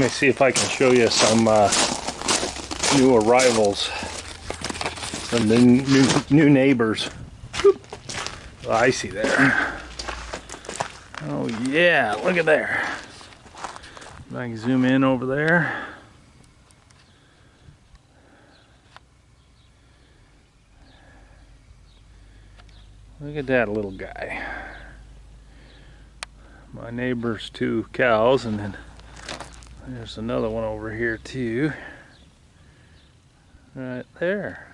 me see if I can show you some new arrivals, some new neighbors. Whoop. Oh, I see there. Oh yeah, look at there. If I can zoom in over there. Look at that little guy. My neighbor's 2 cows, and then there's another one over here too. Right there.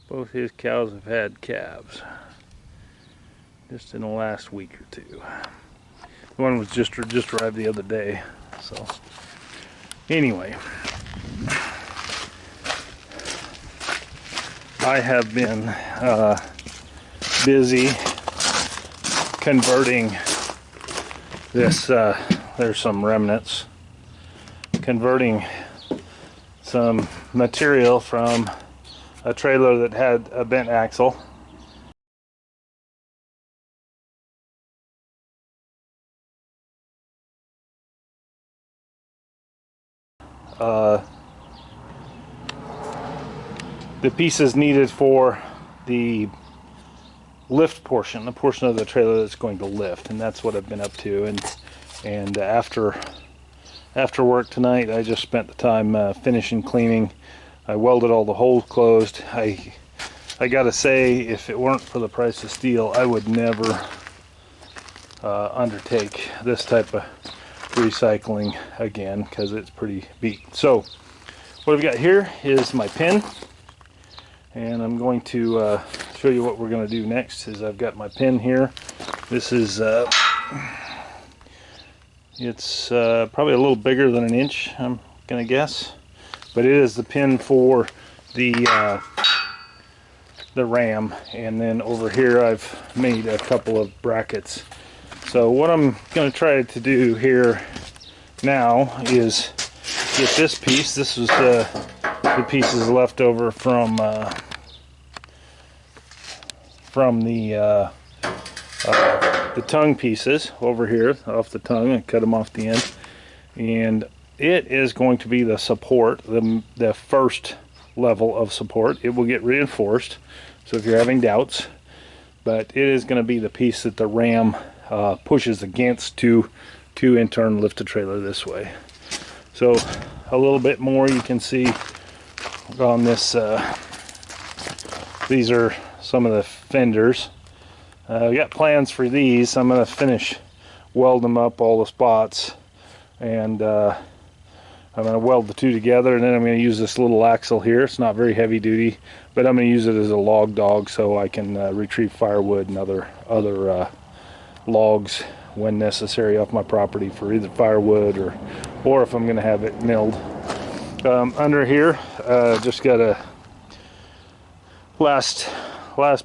Both his cows have had calves just in the last week or two. The one was just arrived the other day. So anyway, I have been busy converting this, there's some remnants, converting some material from a trailer that had a bent axle the pieces needed for the lift portion, the portion of the trailer that's going to lift, and that's what I've been up to. And after work tonight, I just spent the time finishing cleaning. I welded all the holes closed. I gotta say, if it weren't for the price of steel, I would never undertake this type of recycling again, because it's pretty beat. So what I've got here is my pin, and I'm going to show you what we're going to do next. Is I've got my pin here. This is it's probably a little bigger than an inch, I'm gonna guess, but it is the pin for the ram. And then over here I've made a couple of brackets. So what I'm going to try to do here now is get this piece. This was the pieces left over from the tongue pieces over here off the tongue. I cut them off the end, and it is going to be the support, the first level of support. It will get reinforced, so if you're having doubts, but it is going to be the piece that the ram pushes against to in turn lift the trailer this way. So a little bit more you can see on this. These are some of the fenders. We got plans for these. I'm going to finish weld them up, all the spots, and I'm going to weld the two together, and then I'm going to use this little axle here. It's not very heavy duty, but I'm going to use it as a log dog so I can retrieve firewood and other logs when necessary off my property for either firewood or if I'm going to have it milled. Under here, just got a last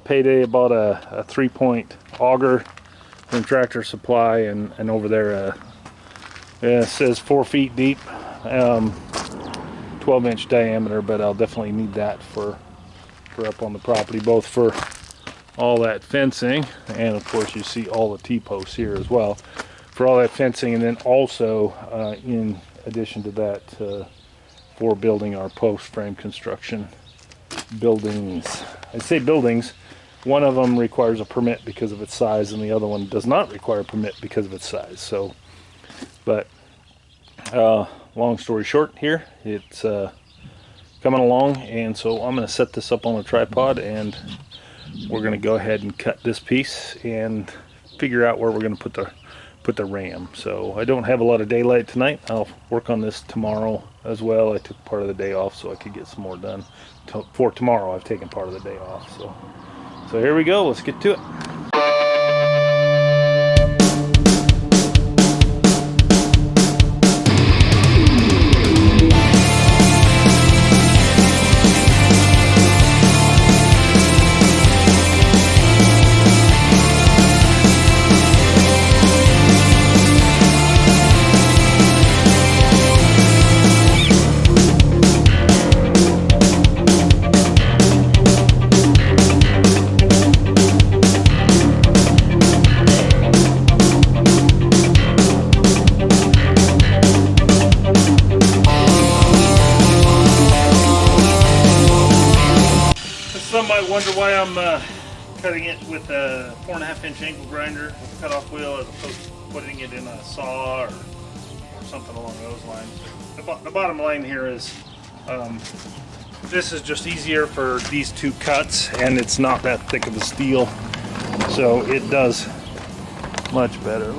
payday, bought a 3-point auger from Tractor Supply, and over there it says 4 feet deep, 12-inch diameter, but I'll definitely need that for up on the property, both for all that fencing, and of course you see all the T-posts here as well, for all that fencing, and then also in addition to that, for building our post frame construction buildings. I say buildings, one of them requires a permit because of its size, and the other one does not require a permit because of its size. So, but long story short here, it's coming along, and so I'm going to set this up on a tripod, and we're going to go ahead and cut this piece and figure out where we're going to put the ram. So I don't have a lot of daylight tonight. I'll work on this tomorrow as well. I took part of the day off so I could get some more done. For tomorrow I've taken part of the day off. So here we go. Let's get to it. cutting it with a 4.5-inch angle grinder with a cutoff wheel as opposed to putting it in a saw or something along those lines. The bottom line here is this is just easier for these two cuts, and it's not that thick of a steel, so it does much better.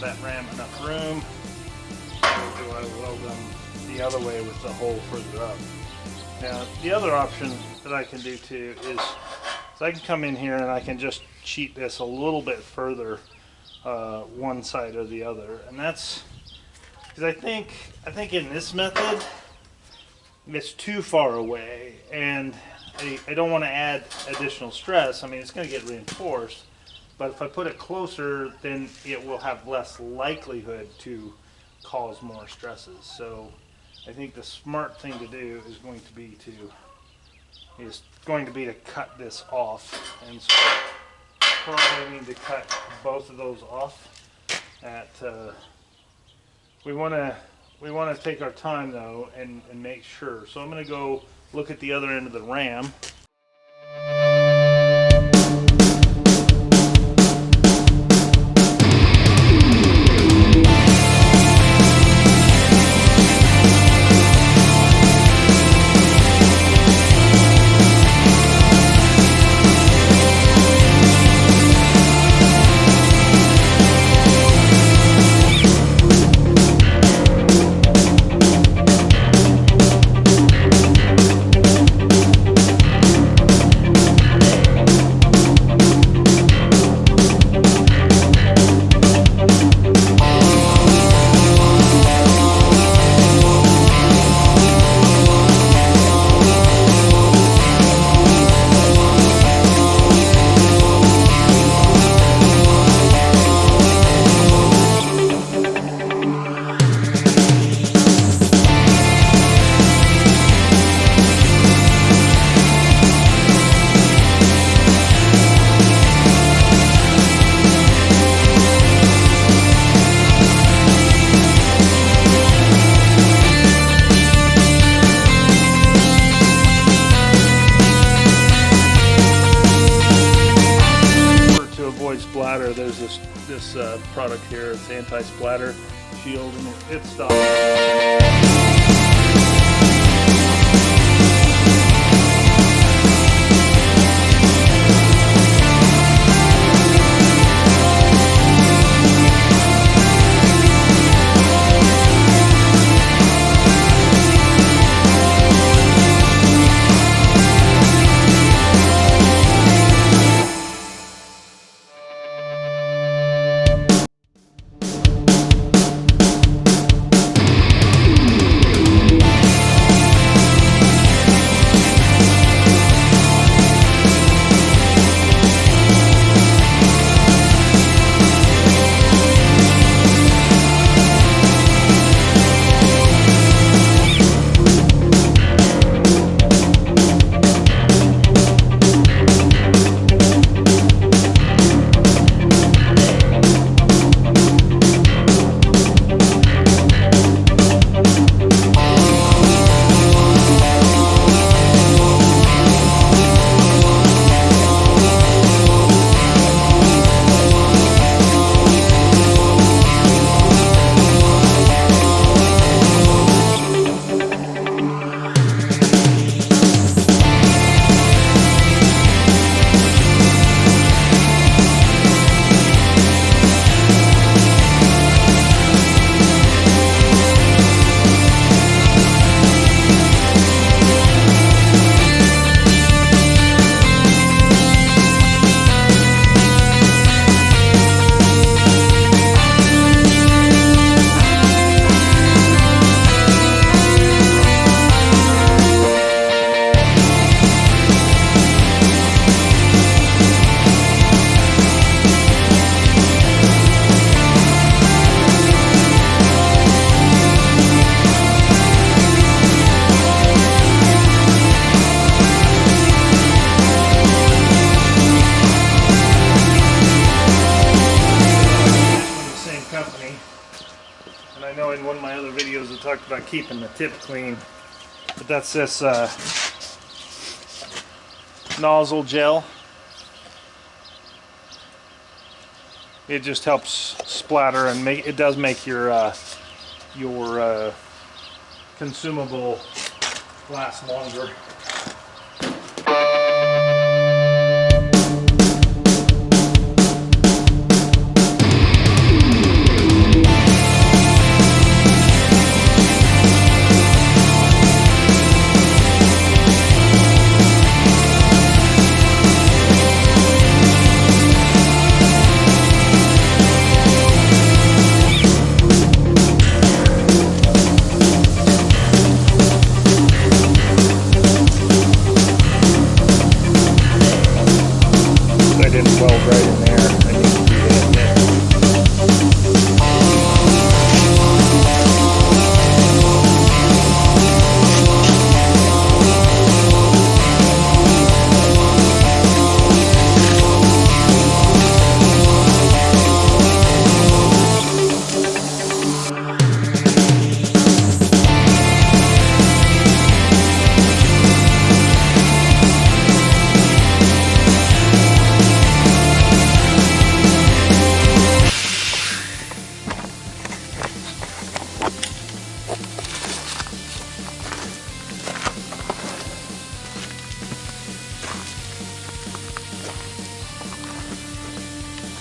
That ram enough room, or do I weld them the other way with the hole further up? Now, the other option that I can do too is I can come in here and I can just cheat this a little bit further, one side or the other, and that's because I think in this method it's too far away, and I don't want to add additional stress. I mean, it's going to get reinforced. But if I put it closer, then it will have less likelihood to cause more stresses. So I think the smart thing to do is going to be to cut this off. And so probably need to cut both of those off. We want to take our time though and make sure. So I'm going to go look at the other end of the ram. this product here. It's anti-splatter shield, and it stops. And I know in one of my other videos I talked about keeping the tip clean, but that's this nozzle gel. It just helps splatter and it does make your consumable last longer.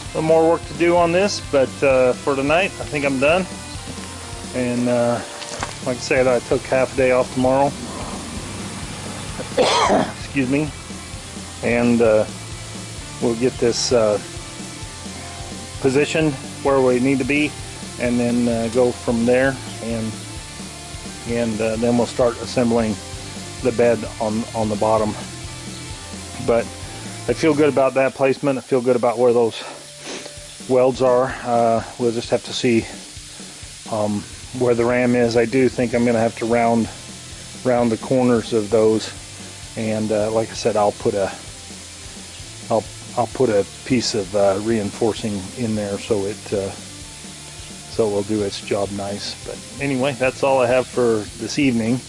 A little more work to do on this, but for tonight I think I'm done. And like I said, I took half a day off tomorrow. Excuse me. And we'll get this positioned where we need to be, and then go from there, and then we'll start assembling the bed on the bottom. But I feel good about that placement. I feel good about where those welds are. We'll just have to see where the ram is. I do think I'm going to have to round the corners of those, and like I said, I'll put a piece of reinforcing in there so it will do its job nice. But anyway, that's all I have for this evening.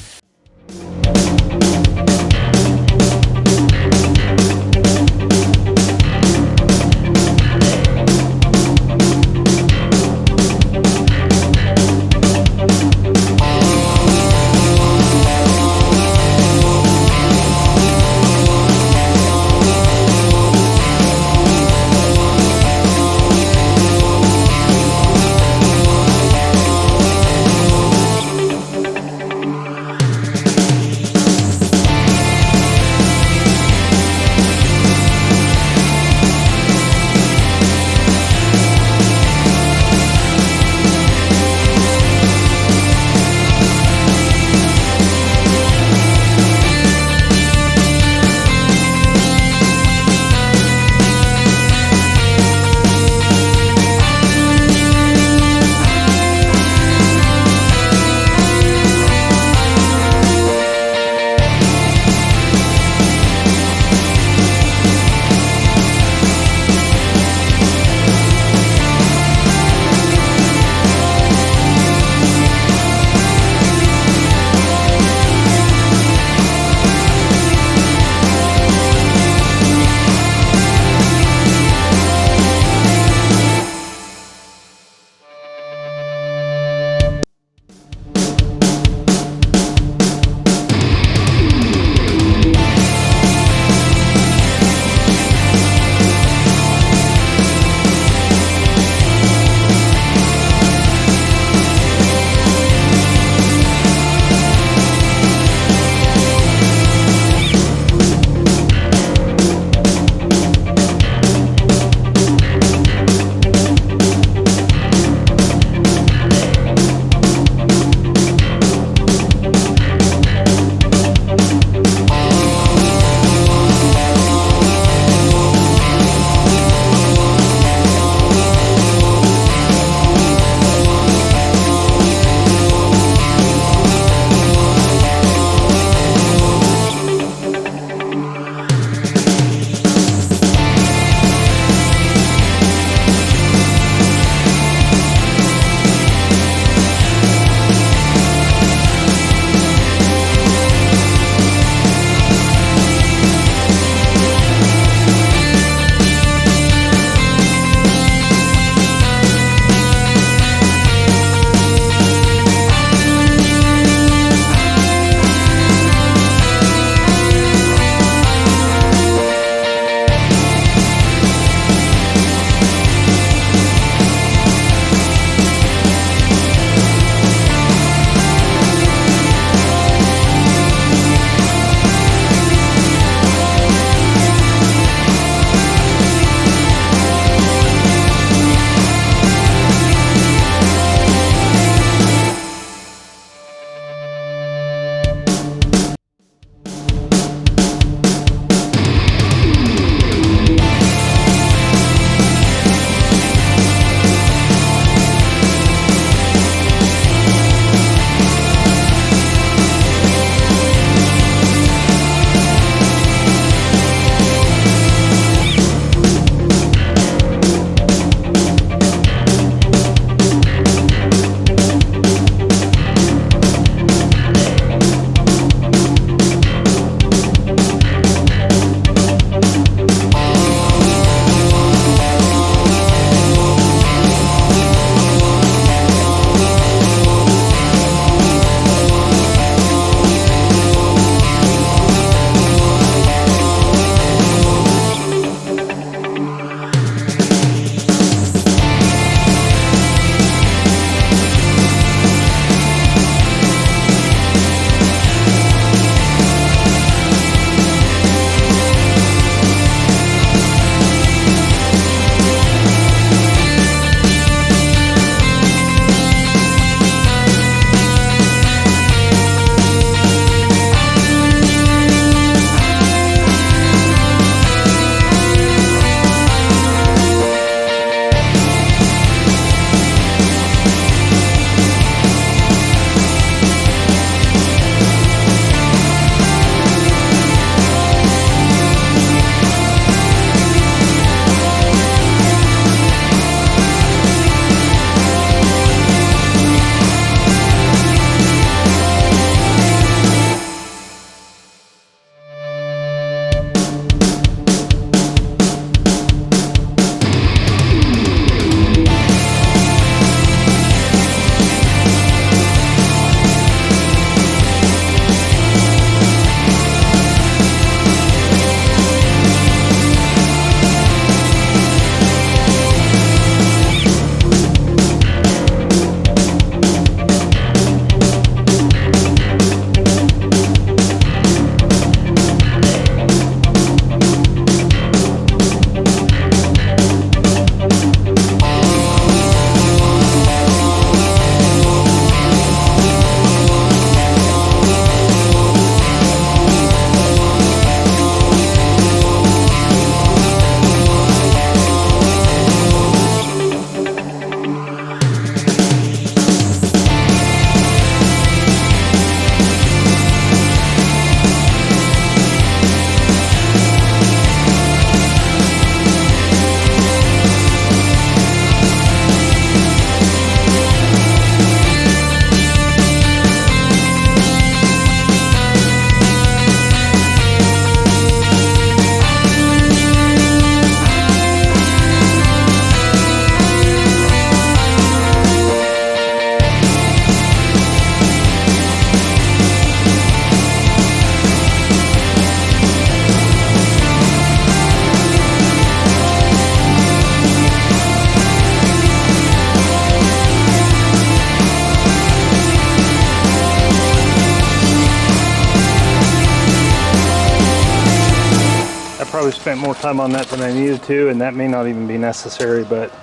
probably spent more time on that than I needed to, and that may not even be necessary, but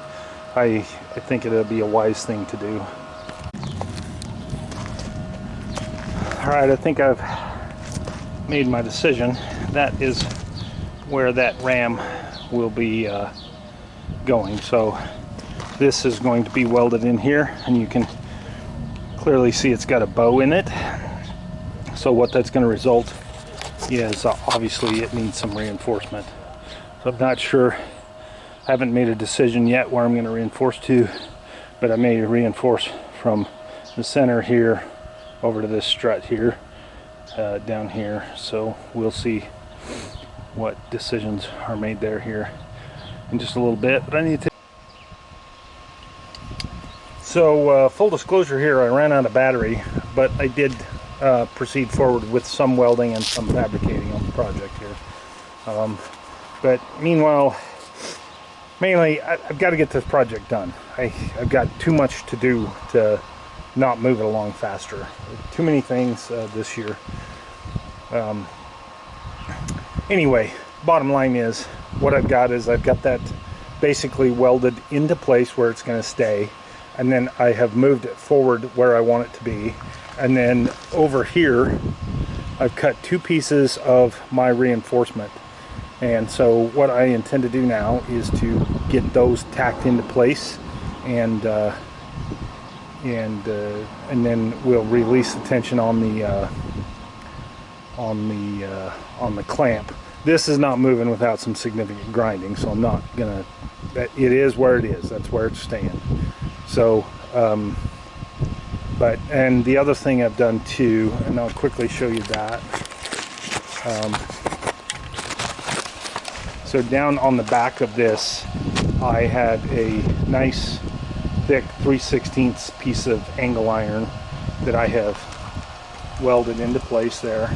I think it'll be a wise thing to do. Alright, I think I've made my decision. That is where that ram will be going. So this is going to be welded in here, and you can clearly see it's got a bow in it. So what that's going to result is obviously it needs some reinforcement. So I'm not sure, I haven't made a decision yet where I'm going to reinforce to, but I may reinforce from the center here over to this strut here, down here. So we'll see what decisions are made there here in just a little bit. But I need to. So full disclosure here, I ran out of battery, but I did proceed forward with some welding and some fabricating on the project here. But meanwhile, mainly I've got to get this project done. I've got too much to do to not move it along faster. Too many things this year. Anyway, bottom line is what I've got that basically welded into place where it's going to stay, and then I have moved it forward where I want it to be, and then over here I've cut 2 pieces of my reinforcement. And so what I intend to do now is to get those tacked into place, and then we'll release the tension on the clamp. This is not moving without some significant grinding, so I'm not gonna. It is where it is. That's where it's staying. So, and the other thing I've done too, and I'll quickly show you that. So down on the back of this, I had a nice thick 3/16 piece of angle iron that I have welded into place there.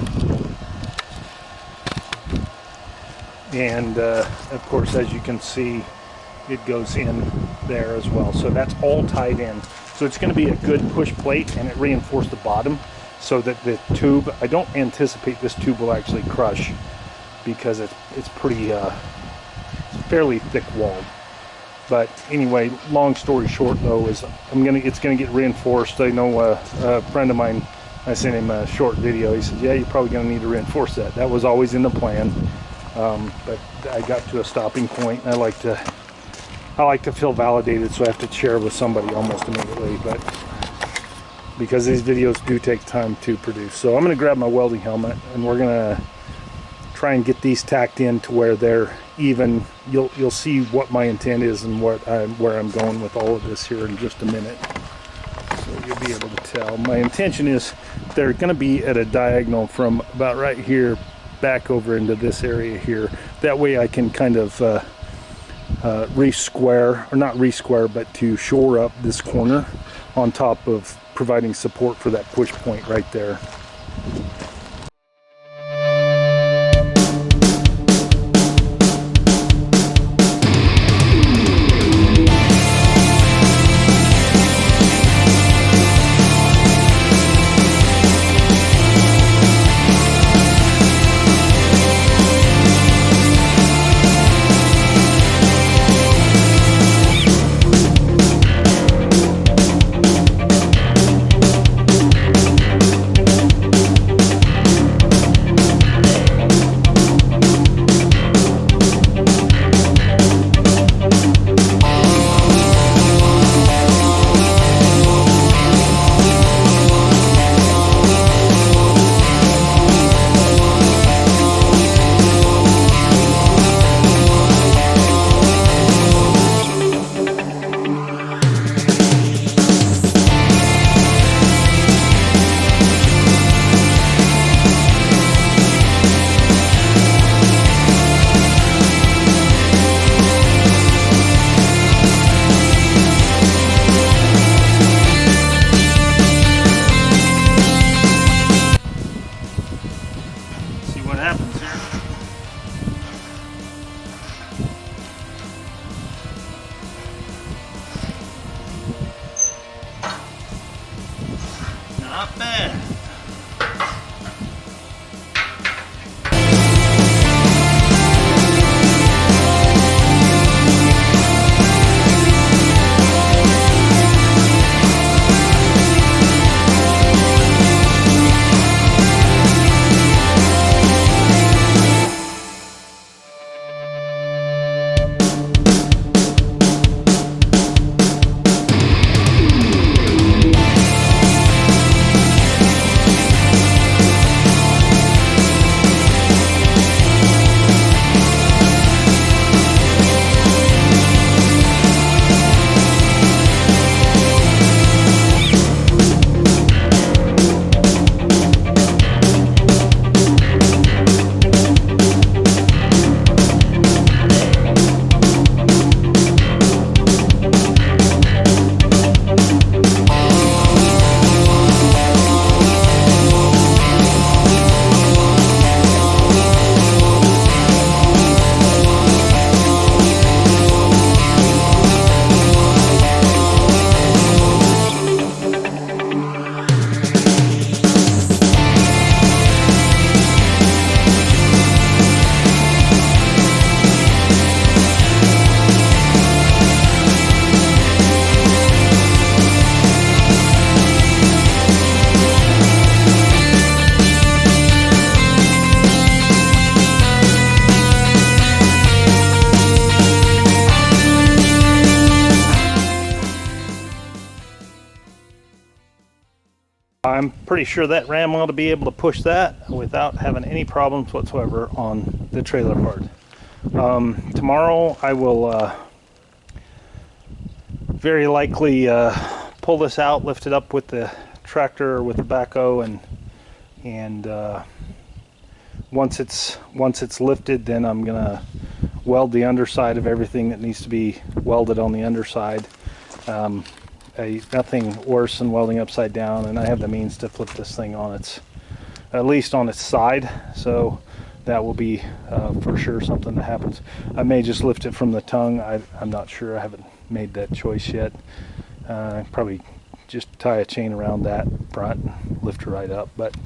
And of course, as you can see, it goes in there as well. So that's all tied in. So it's going to be a good push plate, and it reinforced the bottom so that the tube, I don't anticipate this tube will actually crush, because it's pretty fairly thick walled. But anyway, long story short though is it's gonna get reinforced. I know a friend of mine, I sent him a short video. He said, yeah, you're probably gonna need to reinforce that. That was always in the plan, but I got to a stopping point, and I like to feel validated, so I have to share with somebody almost immediately. But because these videos do take time to produce, so I'm gonna grab my welding helmet, and we're gonna try and get these tacked in to where they're even. You'll see what my intent is and where I'm going with all of this here in just a minute. So you'll be able to tell. My intention is they're going to be at a diagonal from about right here back over into this area here. That way I can kind of re-square, or not re-square, but to shore up this corner on top of providing support for that push point right there. Not bad. I'm pretty sure that ram ought to be able to push that without having any problems whatsoever on the trailer part. Tomorrow I will very likely pull this out, lift it up with the tractor or with the backhoe, and once it's lifted, then I'm gonna weld the underside of everything that needs to be welded on the underside. Nothing worse than welding upside down, and I have the means to flip this thing on its, at least on its side, so that will be for sure something that happens. I may just lift it from the tongue. I'm not sure. I haven't made that choice yet. Probably just tie a chain around that front and lift it right up. But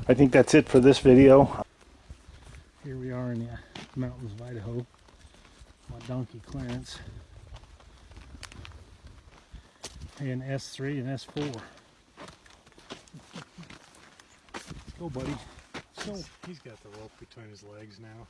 I think that's it for this video. Here we are in the mountains of Idaho. My donkey Clarence. And S3 and S4. Let's go, buddy. So he's got the rope between his legs now.